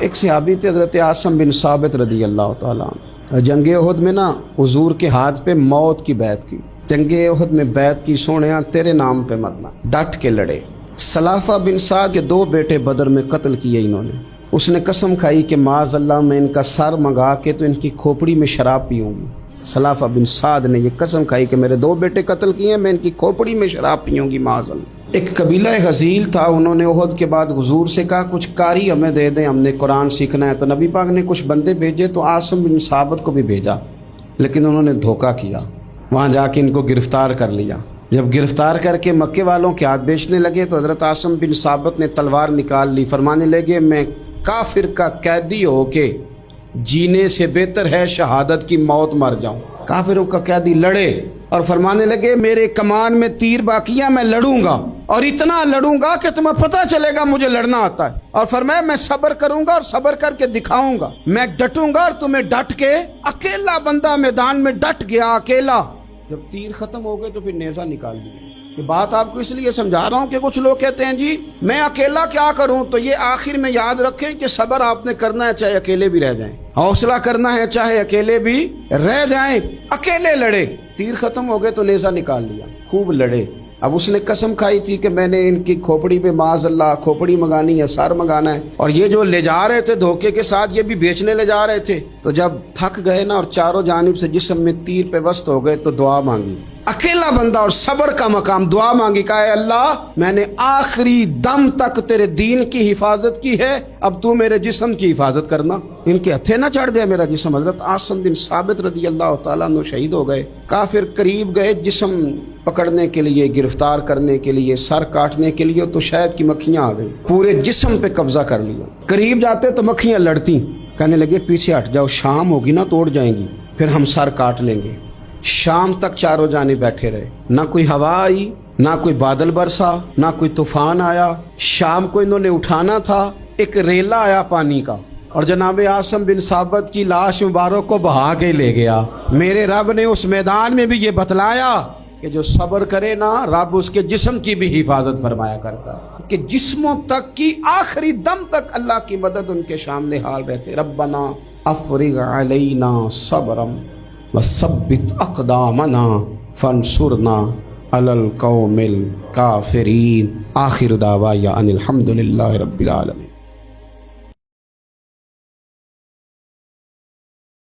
ایک صحابی تھے حضرت عاصم بن ثابت رضی اللہ تعالیٰ عنہ، جنگ احد میں نا حضور کے ہاتھ پہ موت کی بیعت کی، جنگ احد میں بیعت کی، سونیا تیرے نام پہ مرنا، ڈٹ کے لڑے۔ سلافہ بن سعد کے 2 بیٹے بدر میں قتل کیے انہوں نے۔ اس نے قسم کھائی کہ معاذ اللہ میں ان کا سر منگا کے تو ان کی کھوپڑی میں شراب پیوں گی۔ سلافہ بن سعد نے یہ قسم کھائی کہ میرے 2 بیٹے قتل کیے ہیں، میں ان کی کھوپڑی میں شراب پیوں گی معاذ اللہ۔ ایک قبیلہ غزیل تھا، انہوں نے احد کے بعد حضور سے کہا کچھ قاری ہمیں دے دیں، ہم نے قرآن سیکھنا ہے۔ تو نبی پاک نے کچھ بندے بھیجے، تو عاصم بن ثابت کو بھی بھیجا، لیکن انہوں نے دھوکہ کیا، وہاں جا کے ان کو گرفتار کر لیا۔ جب گرفتار کر کے مکے والوں کے ہاتھ بیچنے لگے تو حضرت عاصم بن ثابت نے تلوار نکال لی، فرمانے لگے میں کافر کا قیدی ہو کے جینے سے بہتر ہے شہادت کی موت مر جاؤں۔ کافروں کا قیدی لڑے اور فرمانے لگے میرے کمان میں تیر باقی ہے، میں لڑوں گا اور اتنا لڑوں گا کہ تمہیں پتہ چلے گا مجھے لڑنا آتا ہے۔ اور فرمایا میں صبر کروں گا اور صبر کر کے دکھاؤں گا، میں ڈٹوں گا اور تمہیں ڈٹ کے۔ اکیلا بندہ میدان میں ڈٹ گیا، اکیلا۔ جب تیر ختم ہو گئے تو پھر نیزہ نکال دیا۔ یہ بات آپ کو اس لیے سمجھا رہا ہوں کہ کچھ لوگ کہتے ہیں جی میں اکیلا کیا کروں، تو یہ آخر میں یاد رکھیں کہ صبر آپ نے کرنا ہے چاہے اکیلے بھی رہ جائیں، حوصلہ کرنا ہے چاہے اکیلے بھی رہ جائیں۔ اکیلے لڑے، تیر ختم ہو گئے تو نیزہ نکال لیا، خوب لڑے۔ اب اس نے قسم کھائی تھی کہ میں نے ان کی کھوپڑی پہ معاذ اللہ کھوپڑی منگانی ہے، سر منگانا ہے، اور یہ جو لے جا رہے تھے دھوکے کے ساتھ یہ بھی بیچنے لے جا رہے تھے۔ تو جب تھک گئے نا اور چاروں جانب سے جسم میں تیر پہ وسط ہو گئے تو دعا مانگی، اکیلا بندہ اور صبر کا مقام، دعا مانگی، کہا اے اللہ میں نے آخری دم تک تیرے دین کی حفاظت کی ہے، اب تو میرے جسم کی حفاظت کرنا۔ ان کے ہتھے نہ چڑھ جائے میرا جسم۔ حضرت عاصم بن ثابت رضی اللہ تعالیٰ عنہ شہید ہو گئے۔ کافر قریب گئے جسم پکڑنے کے لیے، گرفتار کرنے کے لیے، سر کاٹنے کے لیے، تو شہد کی مکھیاں آ گئی، پورے جسم پہ قبضہ کر لیا۔ قریب جاتے تو مکھیاں لڑتی، کہنے لگے پیچھے ہٹ جاؤ، شام ہوگی نا توڑ جائیں گی، پھر ہم سر کاٹ لیں گے۔ شام تک چاروں جانب بیٹھے رہے، نہ کوئی ہوا آئی، نہ کوئی بادل برسا، نہ کوئی طوفان آیا۔ شام کو انہوں نے اٹھانا تھا، ایک ریلا آیا پانی کا اور جناب عاصم بن ثابت کی لاش مبارک کو بہا کے لے گیا۔ میرے رب نے اس میدان میں بھی یہ بتلایا کہ جو صبر کرے نا رب اس کے جسم کی بھی حفاظت فرمایا کرتا، کہ جسموں تک کی آخری دم تک اللہ کی مدد ان کے شامل حال رہتے۔ ربنا افرغ علینا صبرا وثبت اقدامنا فانصرنا علی القوم الکافرین۔ آخر دعوایا ان الحمد للہ رب العالمین۔